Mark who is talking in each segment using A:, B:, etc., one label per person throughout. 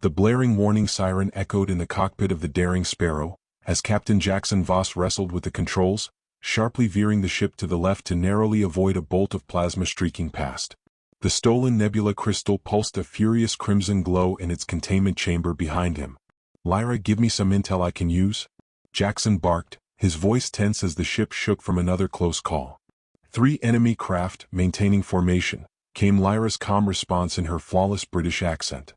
A: The blaring warning siren echoed in the cockpit of the daring Sparrow, as Captain Jaxon Voss wrestled with the controls, sharply veering the ship to the left to narrowly avoid a bolt of plasma streaking past. The stolen nebula crystal pulsed a furious crimson glow in its containment chamber behind him. "Lyra, give me some intel I can use?" Jaxon barked, his voice tense as the ship shook from another close call. 3 enemy craft, maintaining formation, came Lyra's calm response in her flawless British accent.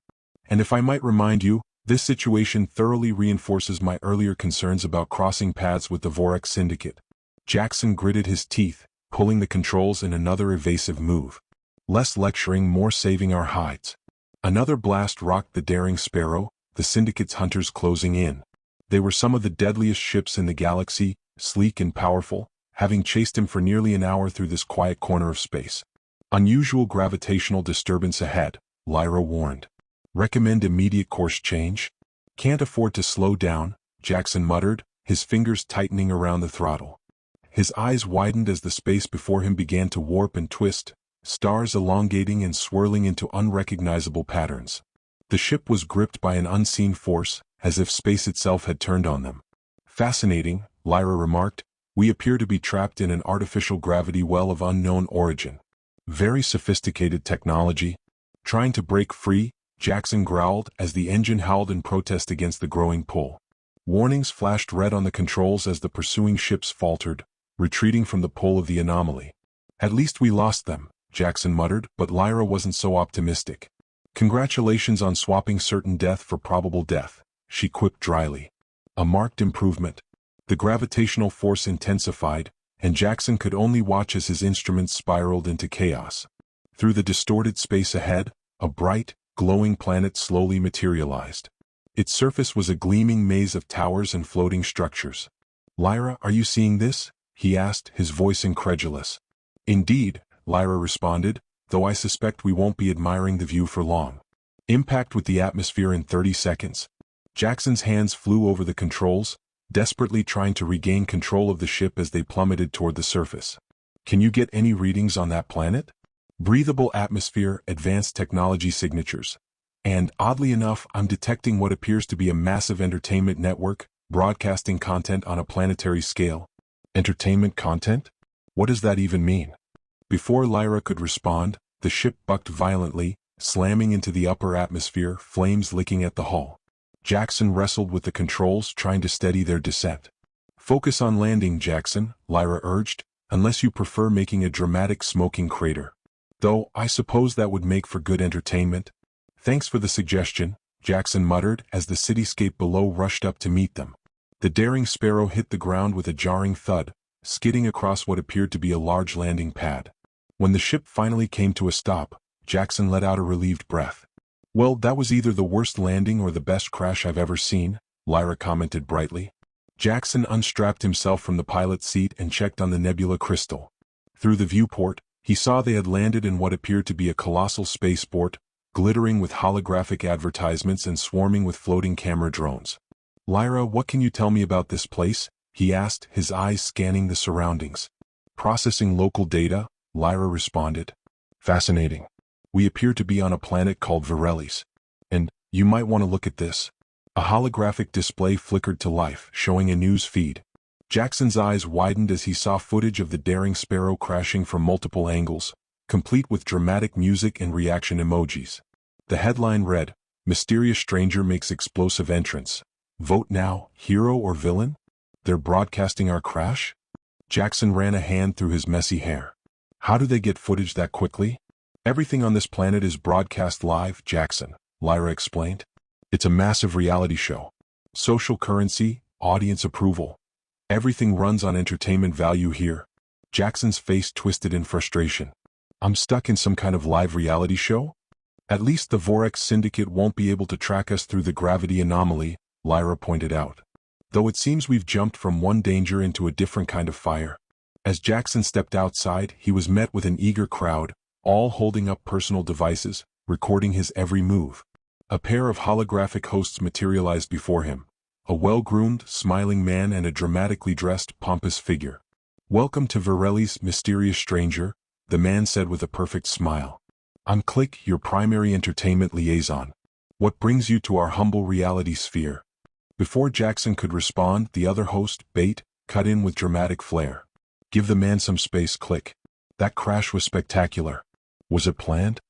A: "And if I might remind you, this situation thoroughly reinforces my earlier concerns about crossing paths with the Vorax Syndicate." Jaxon gritted his teeth, pulling the controls in another evasive move. "Less lecturing, more saving our hides." Another blast rocked the daring Sparrow, the Syndicate's hunters closing in. They were some of the deadliest ships in the galaxy, sleek and powerful, having chased him for nearly an hour through this quiet corner of space. "Unusual gravitational disturbance ahead," Lyra warned. "Recommend immediate course change?" "Can't afford to slow down," Jaxon muttered, his fingers tightening around the throttle. His eyes widened as the space before him began to warp and twist, stars elongating and swirling into unrecognizable patterns. The ship was gripped by an unseen force, as if space itself had turned on them. "Fascinating," Lyra remarked. "We appear to be trapped in an artificial gravity well of unknown origin. Very sophisticated technology." "Trying to break free?" Jaxon growled as the engine howled in protest against the growing pull. Warnings flashed red on the controls as the pursuing ships faltered, retreating from the pull of the anomaly. "At least we lost them," Jaxon muttered, but Lyra wasn't so optimistic. "Congratulations on swapping certain death for probable death," she quipped dryly. "A marked improvement." The gravitational force intensified, and Jaxon could only watch as his instruments spiraled into chaos. Through the distorted space ahead, a bright, glowing planet slowly materialized. Its surface was a gleaming maze of towers and floating structures. "Lyra, are you seeing this?" he asked, his voice incredulous. "Indeed," Lyra responded, "though I suspect we won't be admiring the view for long. Impact with the atmosphere in 30 seconds. Jaxon's hands flew over the controls, desperately trying to regain control of the ship as they plummeted toward the surface. "Can you get any readings on that planet?" "Breathable atmosphere, advanced technology signatures. And, oddly enough, I'm detecting what appears to be a massive entertainment network, broadcasting content on a planetary scale." "Entertainment content? What does that even mean?" Before Lyra could respond, the ship bucked violently, slamming into the upper atmosphere, flames licking at the hull. Jaxon wrestled with the controls, trying to steady their descent. "Focus on landing, Jaxon," Lyra urged, "unless you prefer making a dramatic smoking crater. Though, I suppose that would make for good entertainment." "Thanks for the suggestion," Jaxon muttered as the cityscape below rushed up to meet them. The daring Sparrow hit the ground with a jarring thud, skidding across what appeared to be a large landing pad. When the ship finally came to a stop, Jaxon let out a relieved breath. "Well, that was either the worst landing or the best crash I've ever seen," Lyra commented brightly. Jaxon unstrapped himself from the pilot's seat and checked on the nebula crystal. Through the viewport, he saw they had landed in what appeared to be a colossal spaceport, glittering with holographic advertisements and swarming with floating camera drones. "Lyra, what can you tell me about this place?" he asked, his eyes scanning the surroundings. "Processing local data," Lyra responded. "Fascinating. We appear to be on a planet called Virelis. And, you might want to look at this." A holographic display flickered to life, showing a news feed. Jaxon's eyes widened as he saw footage of the daring Sparrow crashing from multiple angles, complete with dramatic music and reaction emojis. The headline read, "Mysterious Stranger Makes Explosive Entrance. Vote now, hero or villain? They're broadcasting our crash?" Jaxon ran a hand through his messy hair. "How do they get footage that quickly?" "Everything on this planet is broadcast live, Jaxon," Lyra explained. "It's a massive reality show. Social currency, audience approval. Everything runs on entertainment value here." Jaxon's face twisted in frustration. "I'm stuck in some kind of live reality show?" "At least the Vorax Syndicate won't be able to track us through the gravity anomaly," Lyra pointed out. "Though it seems we've jumped from one danger into a different kind of fire." As Jaxon stepped outside, he was met with an eager crowd, all holding up personal devices, recording his every move. A pair of holographic hosts materialized before him, a well-groomed, smiling man and a dramatically dressed, pompous figure. "Welcome to Virelis, mysterious stranger," the man said with a perfect smile. "I'm Click, your primary entertainment liaison. What brings you to our humble reality sphere? Before Jaxon could respond, the other host, Bait, cut in with dramatic flair. Give the man some space. Click. That crash was spectacular. Was it planned?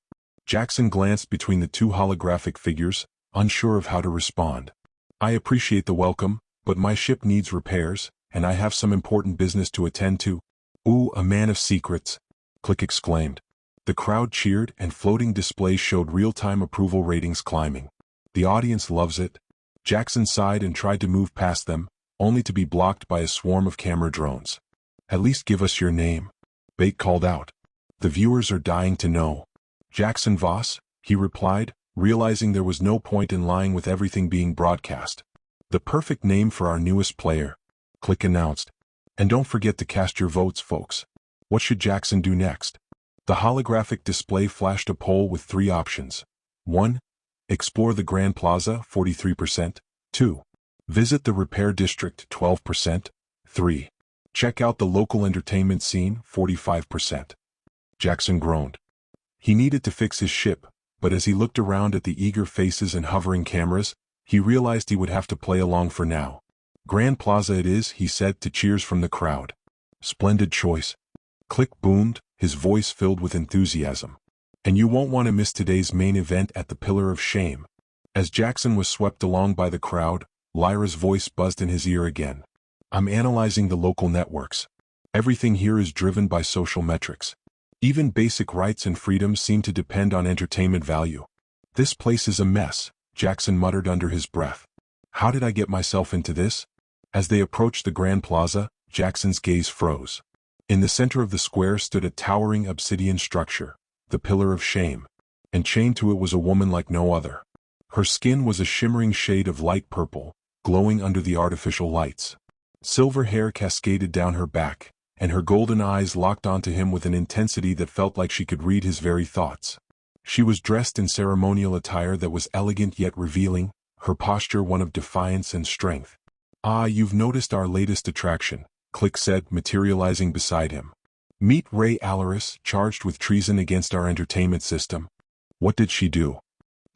A: Jaxon glanced between the two holographic figures, unsure of how to respond. I appreciate the welcome, but my ship needs repairs, and I have some important business to attend to. Ooh, a man of secrets! Click exclaimed. The crowd cheered and floating displays showed real-time approval ratings climbing. The audience loves it. Jaxon sighed and tried to move past them, only to be blocked by a swarm of camera drones. At least give us your name, Bait called out. The viewers are dying to know. Jaxon Voss, he replied, realizing there was no point in lying with everything being broadcast. The perfect name for our newest player, Click announced. And don't forget to cast your votes, folks. What should Jaxon do next? The holographic display flashed a poll with 3 options. 1. Explore the Grand Plaza, 43%. 2. Visit the Repair District, 12%. 3. Check out the local entertainment scene, 45%. Jaxon groaned. He needed to fix his ship, but as he looked around at the eager faces and hovering cameras, he realized he would have to play along for now. Grand Plaza it is, he said to cheers from the crowd. Splendid choice. Click boomed, his voice filled with enthusiasm. And you won't want to miss today's main event at the Pillar of Shame. As Jaxon was swept along by the crowd, Lyra's voice buzzed in his ear again. I'm analyzing the local networks. Everything here is driven by social metrics. Even basic rights and freedoms seem to depend on entertainment value. This place is a mess, Jaxon muttered under his breath. How did I get myself into this? As they approached the Grand Plaza, Jackson's gaze froze. In the center of the square stood a towering obsidian structure, the Pillar of Shame, and chained to it was a woman like no other. Her skin was a shimmering shade of light purple, glowing under the artificial lights. Silver hair cascaded down her back, and her golden eyes locked onto him with an intensity that felt like she could read his very thoughts. She was dressed in ceremonial attire that was elegant yet revealing, her posture one of defiance and strength. Ah, you've noticed our latest attraction, Click said, materializing beside him. Meet Ray Alaris, charged with treason against our entertainment system. What did she do?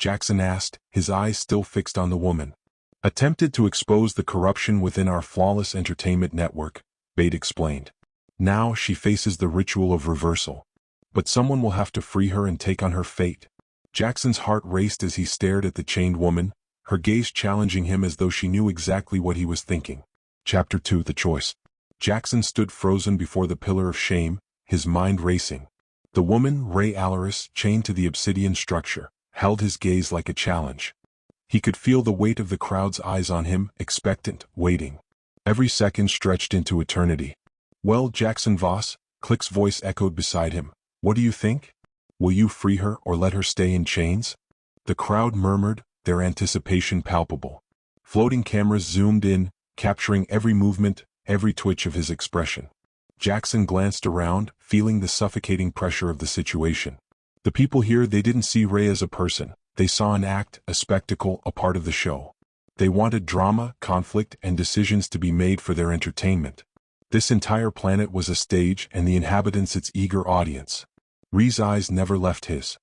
A: Jaxon asked, his eyes still fixed on the woman. Attempted to expose the corruption within our flawless entertainment network, Bait explained. Now she faces the ritual of reversal. But someone will have to free her and take on her fate. Jackson's heart raced as he stared at the chained woman, her gaze challenging him as though she knew exactly what he was thinking. Chapter 2: The Choice. Jaxon stood frozen before the Pillar of Shame, his mind racing. The woman, Ray Alaris, chained to the obsidian structure, held his gaze like a challenge. He could feel the weight of the crowd's eyes on him, expectant, waiting. Every second stretched into eternity. Well, Jaxon Voss, Click's voice echoed beside him. What do you think? Will you free her or let her stay in chains? The crowd murmured, their anticipation palpable. Floating cameras zoomed in, capturing every movement, every twitch of his expression. Jaxon glanced around, feeling the suffocating pressure of the situation. The people here, they didn't see Ray as a person. They saw an act, a spectacle, a part of the show. They wanted drama, conflict, and decisions to be made for their entertainment. This entire planet was a stage and the inhabitants its eager audience. Rhee's eyes never left his.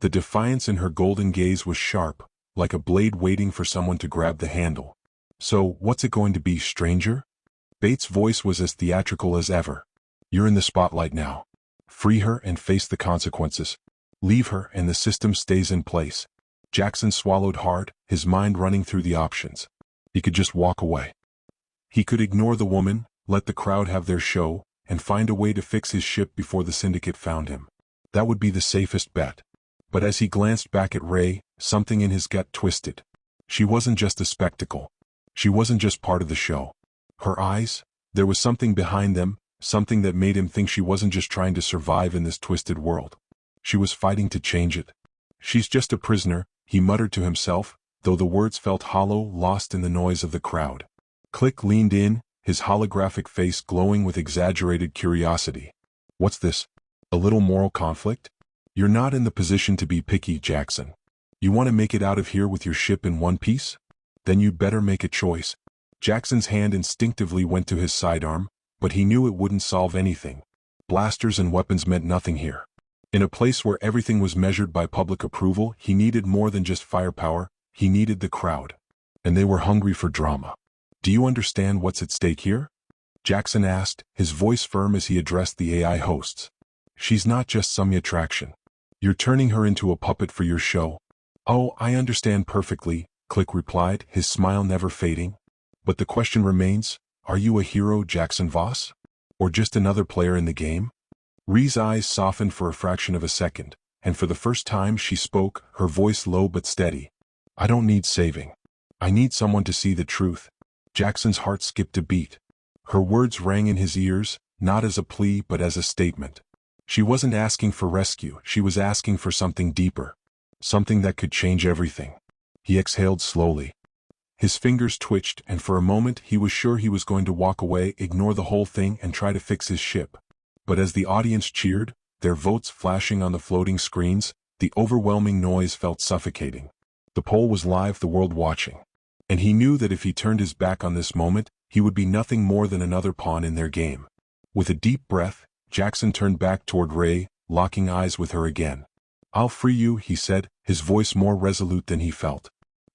A: The defiance in her golden gaze was sharp, like a blade waiting for someone to grab the handle. So, what's it going to be, stranger? Bait's voice was as theatrical as ever. You're in the spotlight now. Free her and face the consequences. Leave her and the system stays in place. Jaxon swallowed hard, his mind running through the options. He could just walk away. He could ignore the woman, let the crowd have their show, and find a way to fix his ship before the Syndicate found him. That would be the safest bet. But as he glanced back at Ray, something in his gut twisted. She wasn't just a spectacle. She wasn't just part of the show. Her eyes, there was something behind them, something that made him think she wasn't just trying to survive in this twisted world. She was fighting to change it. She's just a prisoner, he muttered to himself, though the words felt hollow, lost in the noise of the crowd. Click leaned in, his holographic face glowing with exaggerated curiosity. What's this? A little moral conflict? You're not in the position to be picky, Jaxon. You want to make it out of here with your ship in one piece? Then you'd better make a choice. Jackson's hand instinctively went to his sidearm, but he knew it wouldn't solve anything. Blasters and weapons meant nothing here. In a place where everything was measured by public approval, he needed more than just firepower, He needed the crowd. And they were hungry for drama. "Do you understand what's at stake here?" Jaxon asked, his voice firm as he addressed the AI hosts. "She's not just some attraction. You're turning her into a puppet for your show." "Oh, I understand perfectly," Click replied, his smile never fading. "But the question remains, are you a hero, Jaxon Voss? Or just another player in the game?" Ree's eyes softened for a fraction of a second, and for the first time she spoke, her voice low but steady. "I don't need saving. I need someone to see the truth." Jackson's heart skipped a beat. Her words rang in his ears, not as a plea but as a statement. She wasn't asking for rescue, she was asking for something deeper. Something that could change everything. He exhaled slowly. His fingers twitched, and for a moment he was sure he was going to walk away, ignore the whole thing and try to fix his ship. But as the audience cheered, their votes flashing on the floating screens, the overwhelming noise felt suffocating. The poll was live, the world watching. And he knew that if he turned his back on this moment, he would be nothing more than another pawn in their game. With a deep breath, Jaxon turned back toward Ray, locking eyes with her again. "I'll free you," he said, his voice more resolute than he felt.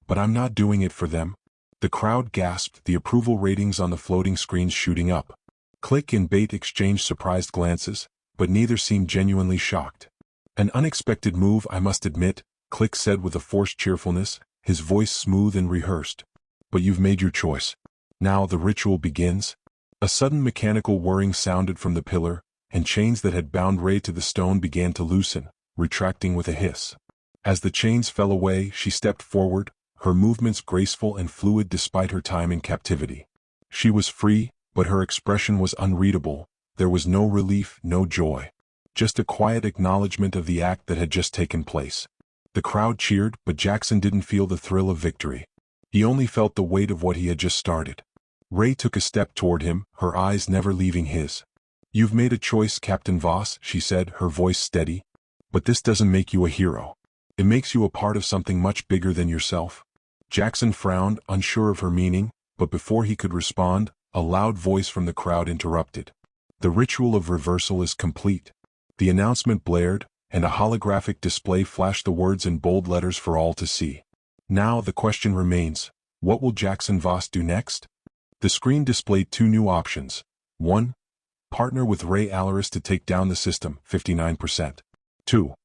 A: "But I'm not doing it for them." The crowd gasped, the approval ratings on the floating screens shooting up. Click and Bait exchanged surprised glances, but neither seemed genuinely shocked. "An unexpected move, I must admit," Click said with a forced cheerfulness, his voice smooth and rehearsed. "But you've made your choice. Now the ritual begins." A sudden mechanical whirring sounded from the pillar, and chains that had bound Ray to the stone began to loosen, retracting with a hiss. As the chains fell away, she stepped forward, her movements graceful and fluid despite her time in captivity. She was free, but her expression was unreadable. There was no relief, no joy. Just a quiet acknowledgement of the act that had just taken place. The crowd cheered, but Jaxon didn't feel the thrill of victory. He only felt the weight of what he had just started. Ray took a step toward him, her eyes never leaving his. "You've made a choice, Captain Voss," she said, her voice steady. "But this doesn't make you a hero. It makes you a part of something much bigger than yourself." Jaxon frowned, unsure of her meaning, but before he could respond, a loud voice from the crowd interrupted. "The ritual of reversal is complete." The announcement blared, and a holographic display flashed the words in bold letters for all to see. "Now the question remains, what will Jaxon Voss do next?" The screen displayed two new options. 1. Partner with Ray Alaris to take down the system, 59%. 2.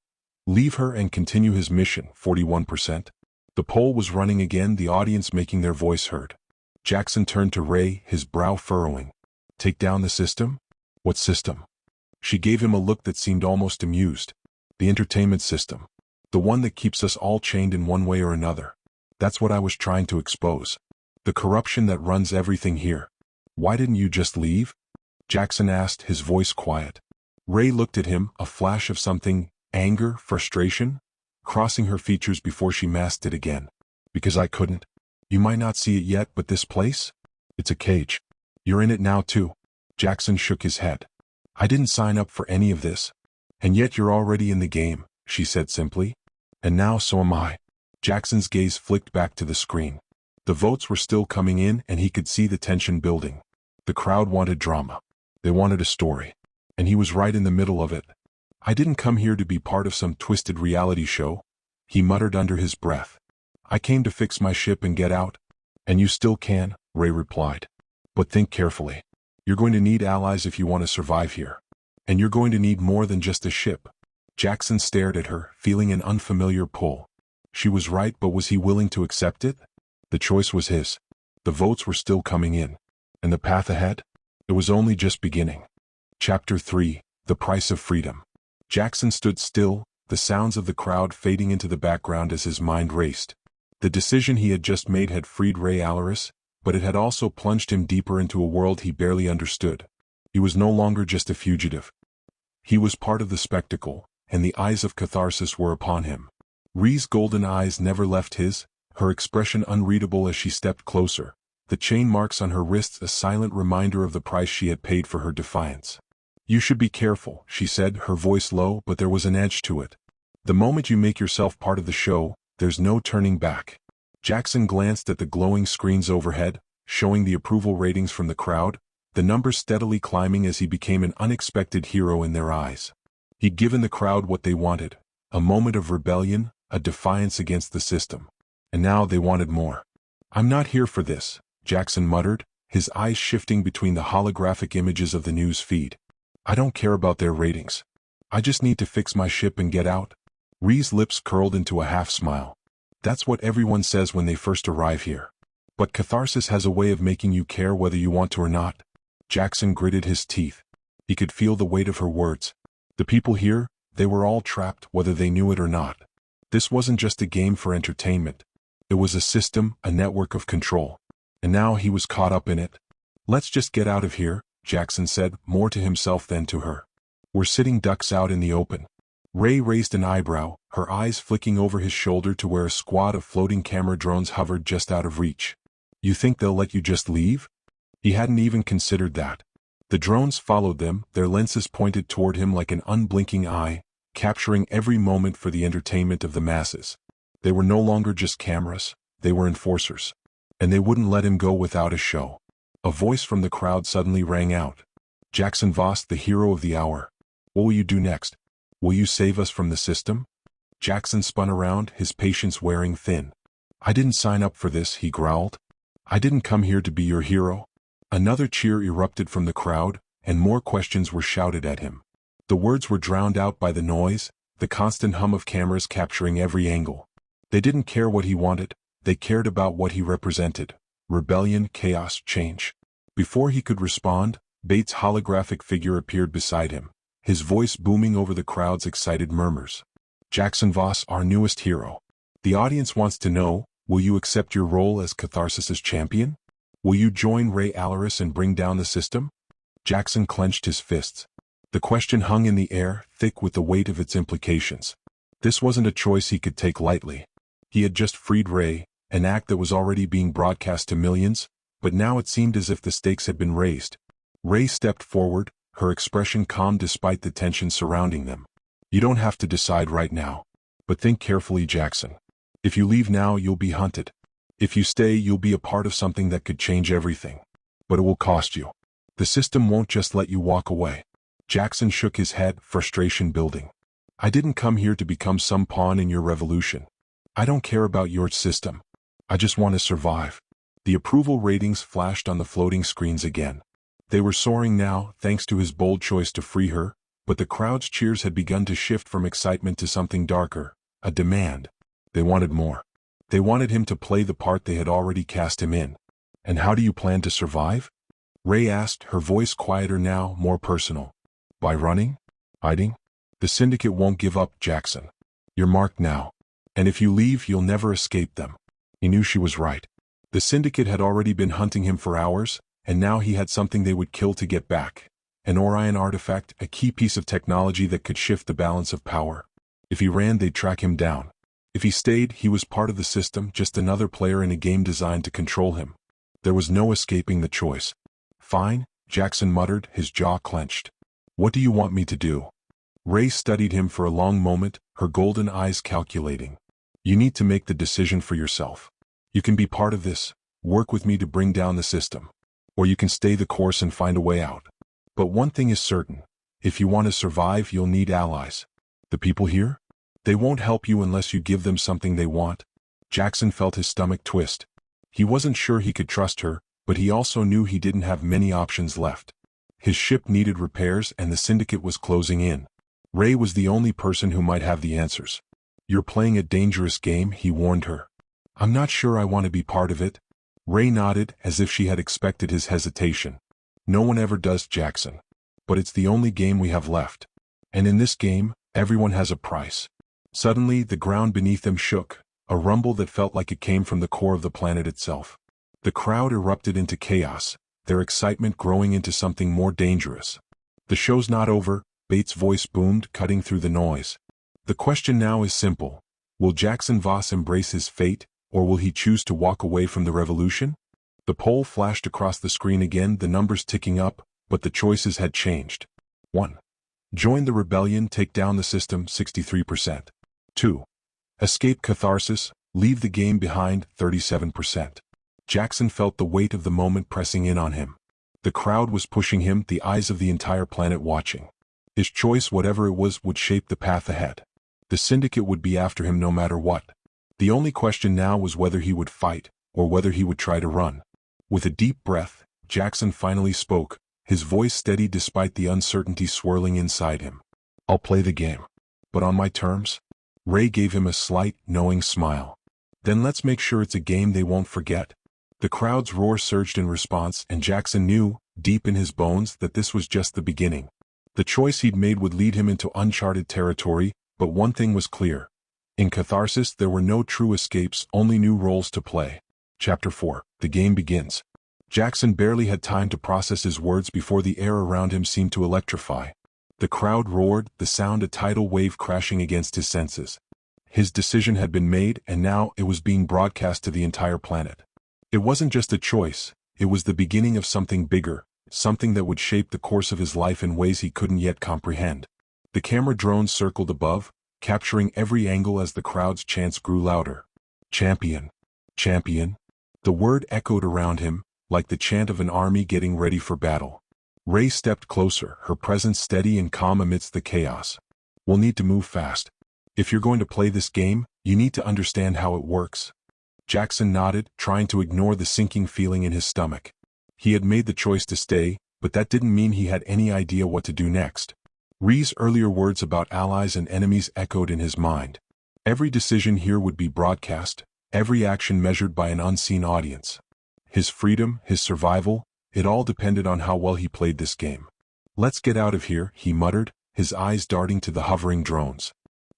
A: Leave her and continue his mission, 41%. The poll was running again, the audience making their voice heard. Jaxon turned to Ray, his brow furrowing. "Take down the system? What system?" She gave him a look that seemed almost amused. "The entertainment system. The one that keeps us all chained in one way or another. That's what I was trying to expose. The corruption that runs everything here. Why didn't you just leave?" Jaxon asked, his voice quiet. Ray looked at him, a flash of something, anger, frustration, crossing her features before she masked it again. "Because I couldn't. You might not see it yet, but this place? It's a cage. You're in it now too." Jaxon shook his head. "I didn't sign up for any of this. And yet you're already in the game," she said simply. "And now so am I." Jackson's gaze flicked back to the screen. The votes were still coming in, and he could see the tension building. The crowd wanted drama. They wanted a story. And he was right in the middle of it. "I didn't come here to be part of some twisted reality show," he muttered under his breath. "I came to fix my ship and get out." "And you still can," Ray replied. "But think carefully. You're going to need allies if you want to survive here. And you're going to need more than just a ship." Jaxon stared at her, feeling an unfamiliar pull. She was right, but was he willing to accept it? The choice was his. The votes were still coming in. And the path ahead? It was only just beginning. Chapter 3, The Price of Freedom. Jaxon stood still, the sounds of the crowd fading into the background as his mind raced. The decision he had just made had freed Ray Alaris, but it had also plunged him deeper into a world he barely understood. He was no longer just a fugitive. He was part of the spectacle, and the eyes of Catharsis were upon him. Ree's golden eyes never left his, her expression unreadable as she stepped closer, the chain marks on her wrists a silent reminder of the price she had paid for her defiance. "You should be careful," she said, her voice low, but there was an edge to it. "The moment you make yourself part of the show, there's no turning back." Jaxon glanced at the glowing screens overhead, showing the approval ratings from the crowd, the numbers steadily climbing as he became an unexpected hero in their eyes. He'd given the crowd what they wanted, a moment of rebellion, a defiance against the system. And now they wanted more. "I'm not here for this," Jaxon muttered, his eyes shifting between the holographic images of the news feed. "I don't care about their ratings. I just need to fix my ship and get out." Ree's lips curled into a half-smile. "That's what everyone says when they first arrive here. But Catharsis has a way of making you care whether you want to or not." Jaxon gritted his teeth. He could feel the weight of her words. The people here, they were all trapped whether they knew it or not. This wasn't just a game for entertainment. It was a system, a network of control. And now he was caught up in it. "Let's just get out of here," Jaxon said, more to himself than to her. "We're sitting ducks out in the open." Rey raised an eyebrow, her eyes flicking over his shoulder to where a squad of floating camera drones hovered just out of reach. "You think they'll let you just leave?" He hadn't even considered that. The drones followed them, their lenses pointed toward him like an unblinking eye, capturing every moment for the entertainment of the masses. They were no longer just cameras, they were enforcers. And they wouldn't let him go without a show. A voice from the crowd suddenly rang out. "Jaxon Voss, the hero of the hour. What will you do next? Will you save us from the system?" Jaxon spun around, his patience wearing thin. "I didn't sign up for this," he growled. "I didn't come here to be your hero." Another cheer erupted from the crowd, and more questions were shouted at him. The words were drowned out by the noise, the constant hum of cameras capturing every angle. They didn't care what he wanted, they cared about what he represented: rebellion, chaos, change. Before he could respond, Bates' holographic figure appeared beside him, his voice booming over the crowd's excited murmurs. "Jaxon Voss, our newest hero. The audience wants to know, will you accept your role as Catharsis's champion? Will you join Rey Alaris and bring down the system?" Jaxon clenched his fists. The question hung in the air, thick with the weight of its implications. This wasn't a choice he could take lightly. He had just freed Rey, an act that was already being broadcast to millions, but now it seemed as if the stakes had been raised. Rey stepped forward, her expression calm despite the tension surrounding them. "You don't have to decide right now. But think carefully, Jaxon. If you leave now, you'll be hunted. If you stay, you'll be a part of something that could change everything. But it will cost you. The system won't just let you walk away." Jaxon shook his head, frustration building. "I didn't come here to become some pawn in your revolution. I don't care about your system. I just want to survive." The approval ratings flashed on the floating screens again. They were soaring now, thanks to his bold choice to free her, but the crowd's cheers had begun to shift from excitement to something darker, a demand. They wanted more. They wanted him to play the part they had already cast him in. "And how do you plan to survive?" Rey asked, her voice quieter now, more personal. "By running? Hiding? The Syndicate won't give up, Jaxon. You're marked now. And if you leave, you'll never escape them." He knew she was right. The Syndicate had already been hunting him for hours, and now he had something they would kill to get back. An Orion artifact, a key piece of technology that could shift the balance of power. If he ran, they'd track him down. If he stayed, he was part of the system, just another player in a game designed to control him. There was no escaping the choice. "Fine," Jaxon muttered, his jaw clenched. "What do you want me to do?" Rey studied him for a long moment, her golden eyes calculating. "You need to make the decision for yourself. You can be part of this, work with me to bring down the system. Or you can stay the course and find a way out. But one thing is certain, if you want to survive, you'll need allies. The people here? They won't help you unless you give them something they want." Jaxon felt his stomach twist. He wasn't sure he could trust her, but he also knew he didn't have many options left. His ship needed repairs and the Syndicate was closing in. Rey was the only person who might have the answers. "You're playing a dangerous game," he warned her. "I'm not sure I want to be part of it." Rey nodded, as if she had expected his hesitation. "No one ever does, Jaxon. But it's the only game we have left. And in this game, everyone has a price." Suddenly, the ground beneath them shook, a rumble that felt like it came from the core of the planet itself. The crowd erupted into chaos, their excitement growing into something more dangerous. "The show's not over," Bates' voice boomed, cutting through the noise. "The question now is simple. Will Jaxon Voss embrace his fate, or will he choose to walk away from the revolution?" The poll flashed across the screen again, the numbers ticking up, but the choices had changed. 1. Join the rebellion, take down the system, 63%. 2. Escape Catharsis, leave the game behind, 37%. Jaxon felt the weight of the moment pressing in on him. The crowd was pushing him, the eyes of the entire planet watching. His choice, whatever it was, would shape the path ahead. The Syndicate would be after him no matter what. The only question now was whether he would fight, or whether he would try to run. With a deep breath, Jaxon finally spoke, his voice steady despite the uncertainty swirling inside him. "I'll play the game. But on my terms?" Ray gave him a slight, knowing smile. "Then let's make sure it's a game they won't forget." The crowd's roar surged in response, and Jaxon knew, deep in his bones, that this was just the beginning. The choice he'd made would lead him into uncharted territory, but one thing was clear. In Catharsis there were no true escapes, only new roles to play. Chapter 4. The game begins. Jaxon barely had time to process his words before the air around him seemed to electrify. The crowd roared, the sound a tidal wave crashing against his senses. His decision had been made, and now it was being broadcast to the entire planet. It wasn't just a choice, it was the beginning of something bigger, something that would shape the course of his life in ways he couldn't yet comprehend. The camera drones circled above, capturing every angle as the crowd's chants grew louder. "Champion! Champion!" The word echoed around him, like the chant of an army getting ready for battle. Ray stepped closer, her presence steady and calm amidst the chaos. "We'll need to move fast. If you're going to play this game, you need to understand how it works." Jaxon nodded, trying to ignore the sinking feeling in his stomach. He had made the choice to stay, but that didn't mean he had any idea what to do next. Ree's earlier words about allies and enemies echoed in his mind. Every decision here would be broadcast, every action measured by an unseen audience. His freedom, his survival, it all depended on how well he played this game. "Let's get out of here," he muttered, his eyes darting to the hovering drones.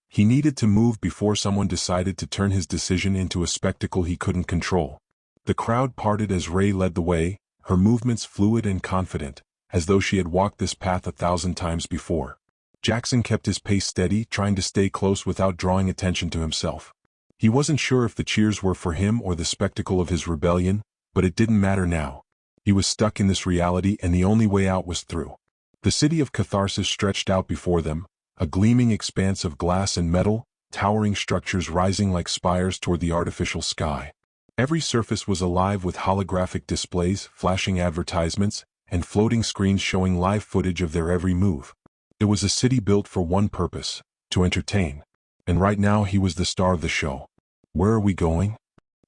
A: He needed to move before someone decided to turn his decision into a spectacle he couldn't control. The crowd parted as Ray led the way, her movements fluid and confident, as though she had walked this path 1,000 times before. Jaxon kept his pace steady, trying to stay close without drawing attention to himself. He wasn't sure if the cheers were for him or the spectacle of his rebellion, but it didn't matter now. He was stuck in this reality, and the only way out was through. The city of Catharsis stretched out before them, a gleaming expanse of glass and metal, towering structures rising like spires toward the artificial sky. Every surface was alive with holographic displays, flashing advertisements, and floating screens showing live footage of their every move. It was a city built for one purpose: to entertain. And right now he was the star of the show. "Where are we going?"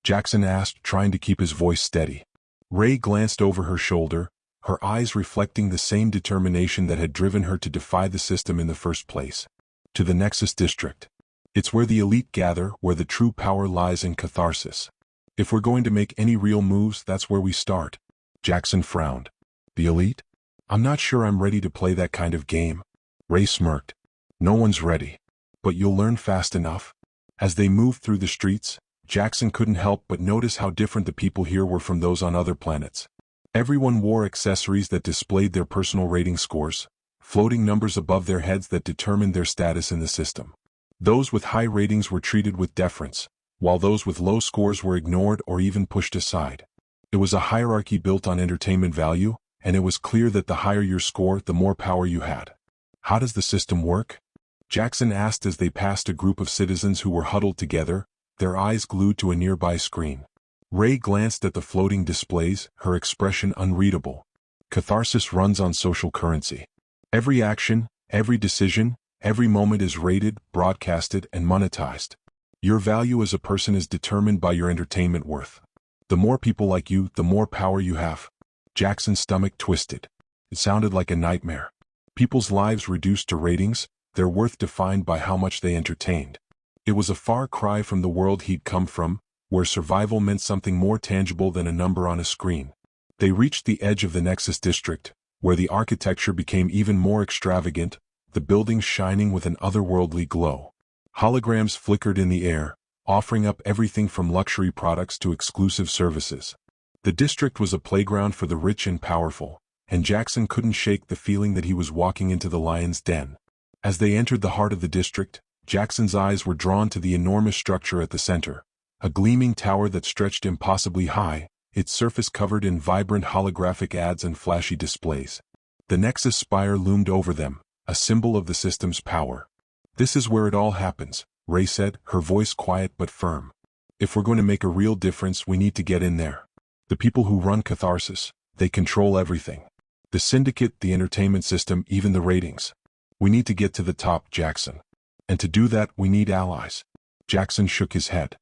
A: Jaxon asked, trying to keep his voice steady. Ray glanced over her shoulder, her eyes reflecting the same determination that had driven her to defy the system in the first place. "To the Nexus District. It's where the elite gather, where the true power lies in Catharsis. If we're going to make any real moves, that's where we start." Jaxon frowned. "The elite? I'm not sure I'm ready to play that kind of game." Ray smirked. "No one's ready. But you'll learn fast enough." As they moved through the streets, Jaxon couldn't help but notice how different the people here were from those on other planets. Everyone wore accessories that displayed their personal rating scores, floating numbers above their heads that determined their status in the system. Those with high ratings were treated with deference, while those with low scores were ignored or even pushed aside. It was a hierarchy built on entertainment value, and it was clear that the higher your score, the more power you had. "How does the system work?" Jaxon asked as they passed a group of citizens who were huddled together, their eyes glued to a nearby screen. Ray glanced at the floating displays, her expression unreadable. "Catharsis runs on social currency. Every action, every decision, every moment is rated, broadcasted, and monetized. Your value as a person is determined by your entertainment worth. The more people like you, the more power you have." Jackson's stomach twisted. It sounded like a nightmare. People's lives reduced to ratings, their worth defined by how much they entertained. It was a far cry from the world he'd come from, where survival meant something more tangible than a number on a screen. They reached the edge of the Nexus District, where the architecture became even more extravagant, the buildings shining with an otherworldly glow. Holograms flickered in the air, offering up everything from luxury products to exclusive services. The district was a playground for the rich and powerful, and Jaxon couldn't shake the feeling that he was walking into the lion's den. As they entered the heart of the district, Jackson's eyes were drawn to the enormous structure at the center, a gleaming tower that stretched impossibly high, its surface covered in vibrant holographic ads and flashy displays. The Nexus spire loomed over them, a symbol of the system's power. "This is where it all happens," Ray said, her voice quiet but firm. "If we're going to make a real difference, we need to get in there. The people who run Catharsis, they control everything. The Syndicate, the entertainment system, even the ratings. We need to get to the top, Jaxon. And to do that, we need allies." Jaxon shook his head.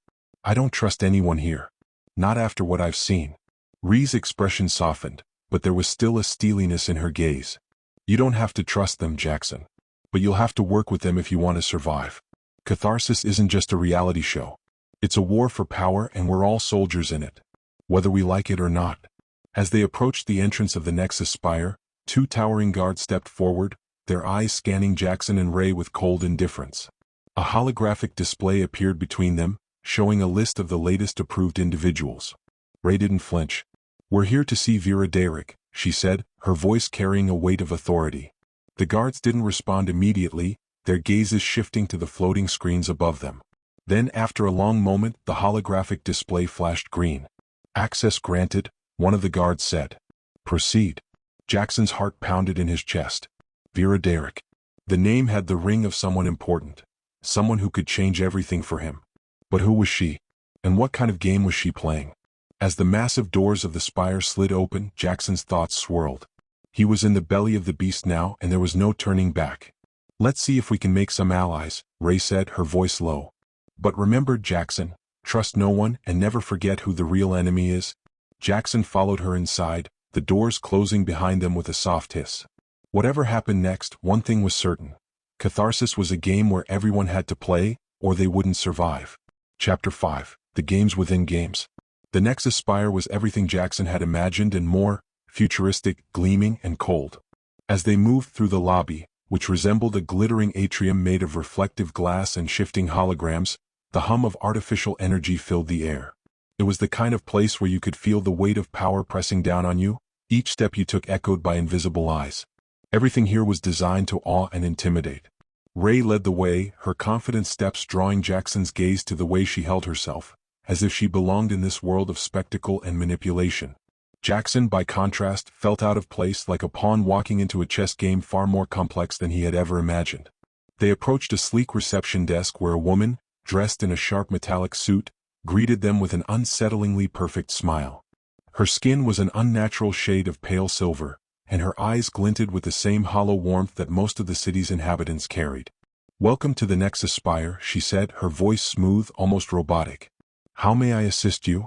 A: I don't trust anyone here. Not after what I've seen. Ree's expression softened, but there was still a steeliness in her gaze. You don't have to trust them, Jaxon. But you'll have to work with them if you want to survive. Catharsis isn't just a reality show. It's a war for power, and we're all soldiers in it. Whether we like it or not. As they approached the entrance of the Nexus Spire, two towering guards stepped forward, their eyes scanning Jaxon and Ray with cold indifference. A holographic display appeared between them, showing a list of the latest approved individuals. Ray didn't flinch. We're here to see Vera Derrick, she said, her voice carrying a weight of authority. The guards didn't respond immediately, their gazes shifting to the floating screens above them. Then, after a long moment, the holographic display flashed green. Access granted, one of the guards said. Proceed. Jaxon's heart pounded in his chest. Vera Derrick. The name had the ring of someone important. Someone who could change everything for him. But who was she? And what kind of game was she playing? As the massive doors of the spire slid open, Jaxon's thoughts swirled. He was in the belly of the beast now, and there was no turning back. Let's see if we can make some allies, Ray said, her voice low. But remember, Jaxon, trust no one and never forget who the real enemy is. Jaxon followed her inside, the doors closing behind them with a soft hiss. Whatever happened next, one thing was certain. Catharsis was a game where everyone had to play, or they wouldn't survive. Chapter 5. The Games Within Games. The Nexus Spire was everything Jaxon had imagined and more, futuristic, gleaming, and cold. As they moved through the lobby, which resembled a glittering atrium made of reflective glass and shifting holograms, the hum of artificial energy filled the air. It was the kind of place where you could feel the weight of power pressing down on you, each step you took echoed by invisible eyes. Everything here was designed to awe and intimidate. Ray led the way, her confident steps drawing Jaxon's gaze to the way she held herself, as if she belonged in this world of spectacle and manipulation. Jaxon, by contrast, felt out of place, like a pawn walking into a chess game far more complex than he had ever imagined. They approached a sleek reception desk where a woman, dressed in a sharp metallic suit, greeted them with an unsettlingly perfect smile. Her skin was an unnatural shade of pale silver, and her eyes glinted with the same hollow warmth that most of the city's inhabitants carried. Welcome to the Nexus Spire, she said, her voice smooth, almost robotic. How may I assist you?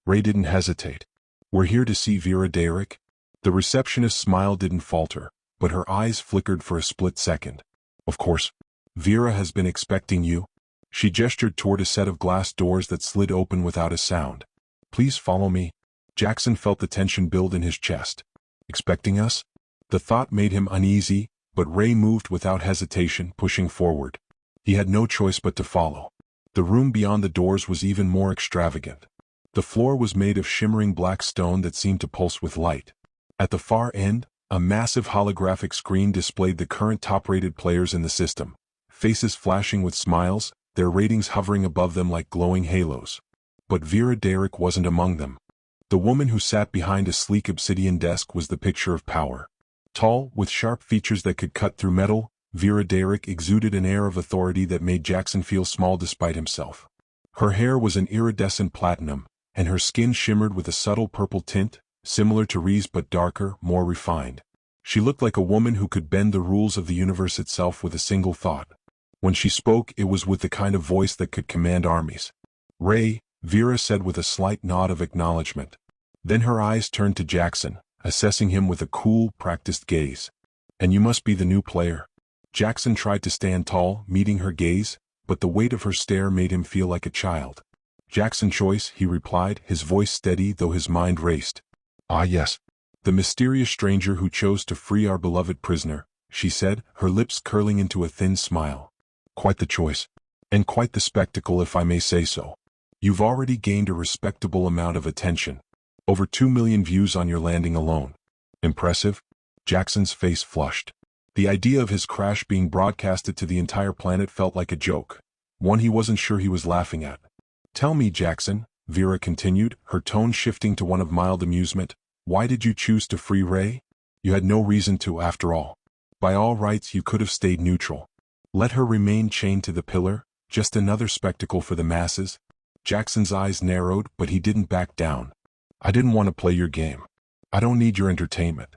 A: Ray didn't hesitate. We're here to see Vera Derrick. The receptionist's smile didn't falter, but her eyes flickered for a split second. Of course. Vera has been expecting you. She gestured toward a set of glass doors that slid open without a sound. Please follow me. Jaxon felt the tension build in his chest. Expecting us? The thought made him uneasy, but Ray moved without hesitation, pushing forward. He had no choice but to follow. The room beyond the doors was even more extravagant. The floor was made of shimmering black stone that seemed to pulse with light. At the far end, a massive holographic screen displayed the current top-rated players in the system, faces flashing with smiles, their ratings hovering above them like glowing halos. But Vera Derrick wasn't among them. The woman who sat behind a sleek obsidian desk was the picture of power. Tall, with sharp features that could cut through metal, Vera Derrick exuded an air of authority that made Jaxon feel small despite himself. Her hair was an iridescent platinum, and her skin shimmered with a subtle purple tint, similar to Ree's but darker, more refined. She looked like a woman who could bend the rules of the universe itself with a single thought. When she spoke, it was with the kind of voice that could command armies. Ray, Vera said with a slight nod of acknowledgement. Then her eyes turned to Jaxon, assessing him with a cool, practiced gaze. And you must be the new player. Jaxon tried to stand tall, meeting her gaze, but the weight of her stare made him feel like a child. Jaxon Choice, he replied, his voice steady though his mind raced. Ah yes. The mysterious stranger who chose to free our beloved prisoner, she said, her lips curling into a thin smile. Quite the choice. And quite the spectacle, if I may say so. You've already gained a respectable amount of attention. Over 2 million views on your landing alone. Impressive? Jaxon's face flushed. The idea of his crash being broadcasted to the entire planet felt like a joke, one he wasn't sure he was laughing at. Tell me, Jaxon, Vera continued, her tone shifting to one of mild amusement, why did you choose to free Ray? You had no reason to, after all. By all rights, you could have stayed neutral. Let her remain chained to the pillar, just another spectacle for the masses. Jaxon's eyes narrowed, but he didn't back down. I didn't want to play your game. I don't need your entertainment.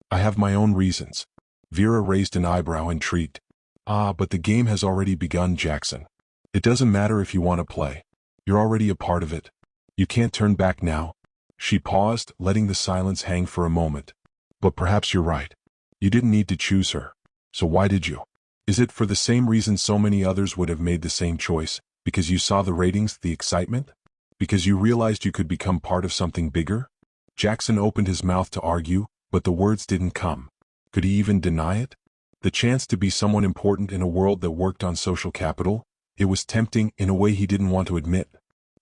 A: I have my own reasons. Vera raised an eyebrow, intrigued. Ah, but the game has already begun, Jaxon. It doesn't matter if you want to play. You're already a part of it. You can't turn back now. She paused, letting the silence hang for a moment. But perhaps you're right. You didn't need to choose her. So why did you? Is it for the same reason so many others would have made the same choice? Because you saw the ratings, the excitement? Because you realized you could become part of something bigger? Jaxon opened his mouth to argue, but the words didn't come. Could he even deny it? The chance to be someone important in a world that worked on social capital? It was tempting in a way he didn't want to admit.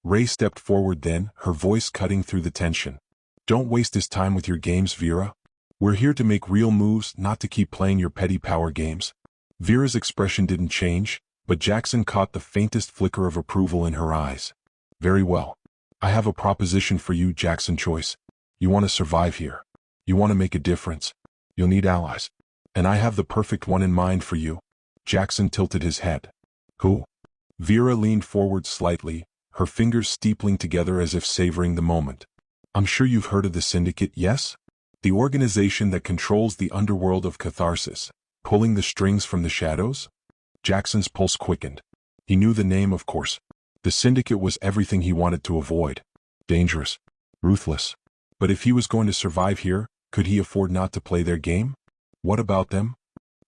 A: Ray stepped forward then, her voice cutting through the tension. Don't waste his time with your games, Vera. We're here to make real moves, not to keep playing your petty power games. Vera's expression didn't change, but Jaxon caught the faintest flicker of approval in her eyes. Very well. I have a proposition for you, Jaxon Choice. You want to survive here. You want to make a difference. You'll need allies. And I have the perfect one in mind for you. Jaxon tilted his head. Who? Vera leaned forward slightly, her fingers steepling together as if savoring the moment. I'm sure you've heard of the Syndicate, yes? The organization that controls the underworld of Catharsis, pulling the strings from the shadows? Jackson's pulse quickened. He knew the name, of course. The Syndicate was everything he wanted to avoid. Dangerous. Ruthless. But if he was going to survive here, could he afford not to play their game? What about them?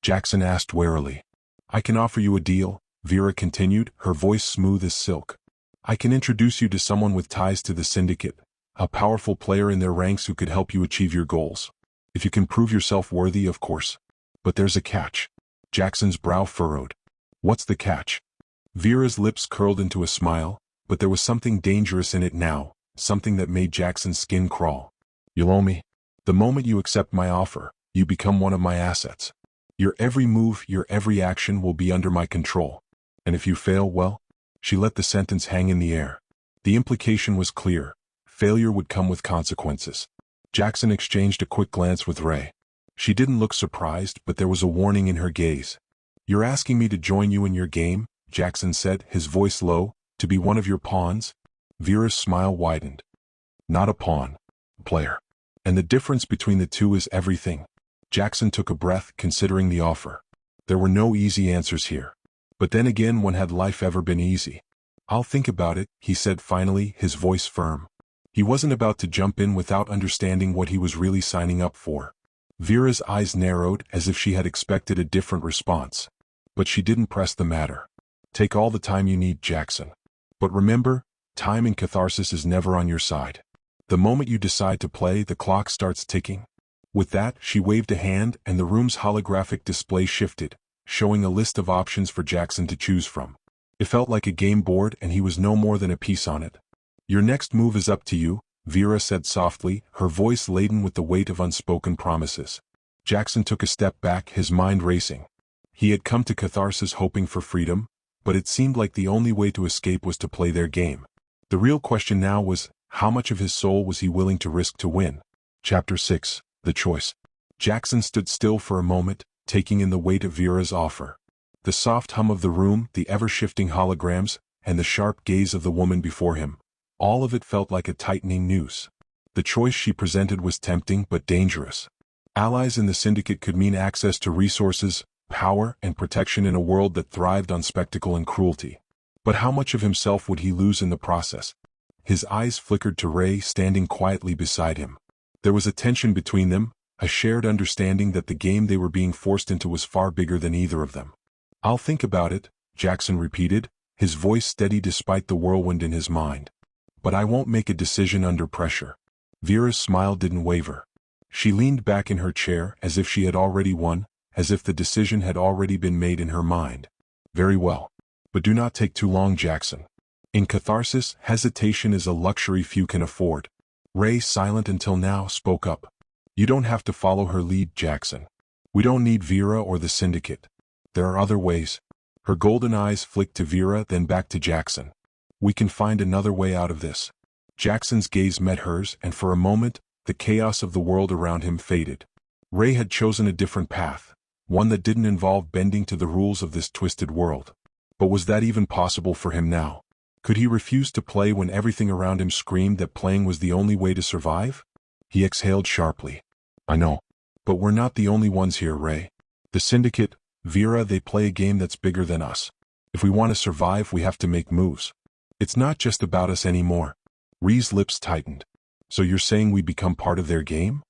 A: Jaxon asked warily. I can offer you a deal, Vera continued, her voice smooth as silk. I can introduce you to someone with ties to the Syndicate, a powerful player in their ranks who could help you achieve your goals. If you can prove yourself worthy, of course. But there's a catch. Jackson's brow furrowed. What's the catch? Vera's lips curled into a smile, but there was something dangerous in it now, something that made Jackson's skin crawl. You'll owe me. The moment you accept my offer, you become one of my assets. Your every move, your every action will be under my control. And if you fail, well, she let the sentence hang in the air. The implication was clear. Failure would come with consequences. Jaxon exchanged a quick glance with Ray. She didn't look surprised, but there was a warning in her gaze. You're asking me to join you in your game, Jaxon said, his voice low, to be one of your pawns? Vera's smile widened. Not a pawn. A player. And the difference between the two is everything. Jaxon took a breath, considering the offer. There were no easy answers here. But then again, when had life ever been easy? I'll think about it, he said finally, his voice firm. He wasn't about to jump in without understanding what he was really signing up for. Vera's eyes narrowed as if she had expected a different response. But she didn't press the matter. Take all the time you need, Jaxon. But remember, time in Catharsis is never on your side. The moment you decide to play, the clock starts ticking. With that, she waved a hand and the room's holographic display shifted, showing a list of options for Jaxon to choose from. It felt like a game board and he was no more than a piece on it. Your next move is up to you, Vera said softly, her voice laden with the weight of unspoken promises. Jaxon took a step back, his mind racing. He had come to Catharsis hoping for freedom, but it seemed like the only way to escape was to play their game. The real question now was, how much of his soul was he willing to risk to win? Chapter 6, The Choice. Jaxon stood still for a moment, taking in the weight of Vera's offer. The soft hum of the room, the ever-shifting holograms, and the sharp gaze of the woman before him. All of it felt like a tightening noose. The choice she presented was tempting but dangerous. Allies in the Syndicate could mean access to resources, power, and protection in a world that thrived on spectacle and cruelty. But how much of himself would he lose in the process? His eyes flickered to Ray standing quietly beside him. There was a tension between them, a shared understanding that the game they were being forced into was far bigger than either of them. I'll think about it, Jaxon repeated, his voice steady despite the whirlwind in his mind. But I won't make a decision under pressure. Vera's smile didn't waver. She leaned back in her chair as if she had already won, as if the decision had already been made in her mind. Very well. But do not take too long, Jaxon. In Catharsis, hesitation is a luxury few can afford. Ray, silent until now, spoke up. You don't have to follow her lead, Jaxon. We don't need Vera or the Syndicate. There are other ways. Her golden eyes flicked to Vera, then back to Jaxon. We can find another way out of this. Jackson's gaze met hers, and for a moment, the chaos of the world around him faded. Ray had chosen a different path, one that didn't involve bending to the rules of this twisted world. But was that even possible for him now? Could he refuse to play when everything around him screamed that playing was the only way to survive? He exhaled sharply. I know. But we're not the only ones here, Ray. The Syndicate, Vera, they play a game that's bigger than us. If we want to survive, we have to make moves. It's not just about us anymore. Ree's lips tightened. So you're saying we become part of their game?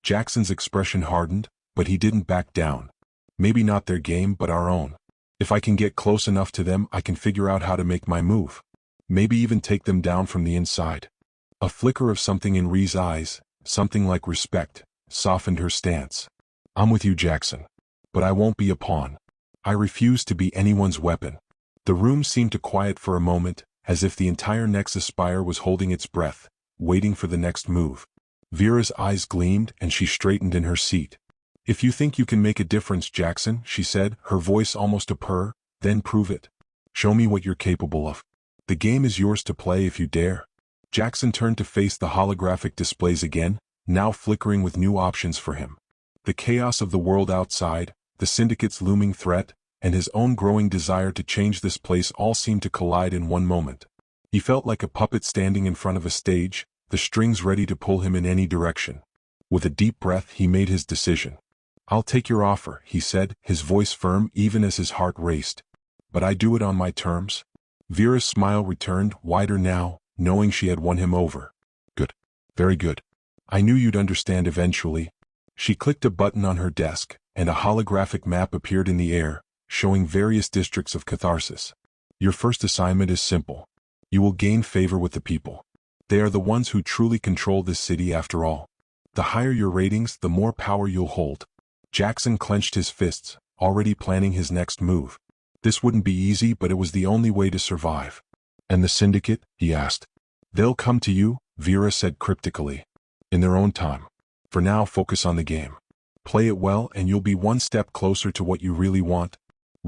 A: Jackson's expression hardened, but he didn't back down. Maybe not their game, but our own. If I can get close enough to them, I can figure out how to make my move. Maybe even take them down from the inside. A flicker of something in Ree's eyes, something like respect, softened her stance. I'm with you, Jaxon. But I won't be a pawn. I refuse to be anyone's weapon. The room seemed to quiet for a moment, as if the entire Nexus Spire was holding its breath, waiting for the next move. Vera's eyes gleamed and she straightened in her seat. If you think you can make a difference, Jaxon, she said, her voice almost a purr, then prove it. Show me what you're capable of. The game is yours to play if you dare. Jaxon turned to face the holographic displays again, now flickering with new options for him. The chaos of the world outside, the Syndicate's looming threat, and his own growing desire to change this place all seemed to collide in one moment. He felt like a puppet standing in front of a stage, the strings ready to pull him in any direction. With a deep breath, he made his decision. I'll take your offer, he said, his voice firm even as his heart raced. But I do it on my terms. Vera's smile returned, wider now, knowing she had won him over. Good. Very good. I knew you'd understand eventually. She clicked a button on her desk, and a holographic map appeared in the air, showing various districts of Catharsis. Your first assignment is simple. You will gain favor with the people. They are the ones who truly control this city after all. The higher your ratings, the more power you'll hold. Jaxon clenched his fists, already planning his next move. This wouldn't be easy, but it was the only way to survive. And the Syndicate? He asked. They'll come to you, Vera said cryptically. In their own time. For now, focus on the game. Play it well and you'll be one step closer to what you really want.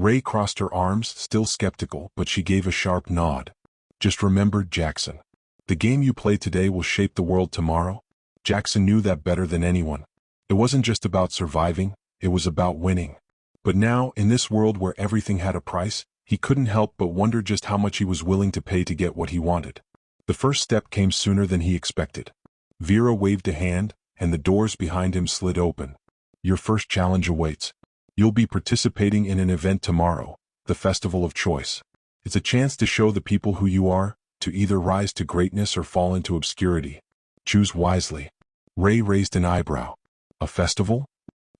A: Ray crossed her arms, still skeptical, but she gave a sharp nod. Just remember, Jaxon. The game you play today will shape the world tomorrow. Jaxon knew that better than anyone. It wasn't just about surviving, it was about winning. But now, in this world where everything had a price, he couldn't help but wonder just how much he was willing to pay to get what he wanted. The first step came sooner than he expected. Vera waved a hand, and the doors behind him slid open. Your first challenge awaits. You'll be participating in an event tomorrow, the Festival of Choice. It's a chance to show the people who you are, to either rise to greatness or fall into obscurity. Choose wisely. Ray raised an eyebrow. A festival?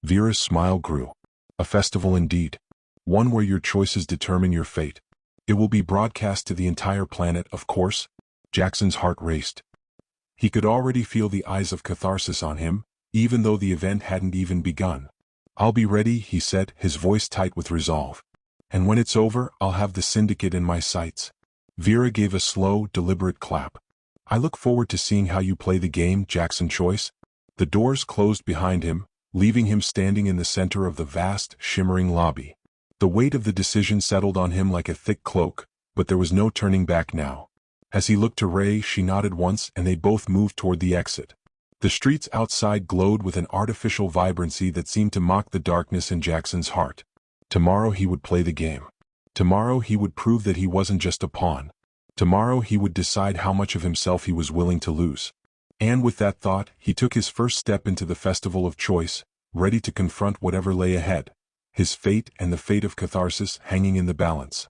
A: Vera's smile grew. A festival indeed. One where your choices determine your fate. It will be broadcast to the entire planet, of course. Jaxon's heart raced. He could already feel the eyes of Catharsis on him, even though the event hadn't even begun. I'll be ready, he said, his voice tight with resolve. And when it's over, I'll have the Syndicate in my sights. Vera gave a slow, deliberate clap. I look forward to seeing how you play the game, Jaxon Choice. The doors closed behind him, leaving him standing in the center of the vast, shimmering lobby. The weight of the decision settled on him like a thick cloak, but there was no turning back now. As he looked to Ray, she nodded once and they both moved toward the exit. The streets outside glowed with an artificial vibrancy that seemed to mock the darkness in Jaxon's heart. Tomorrow he would play the game. Tomorrow he would prove that he wasn't just a pawn. Tomorrow he would decide how much of himself he was willing to lose. And with that thought, he took his first step into the Festival of Choice, ready to confront whatever lay ahead, his fate and the fate of Catharsis hanging in the balance.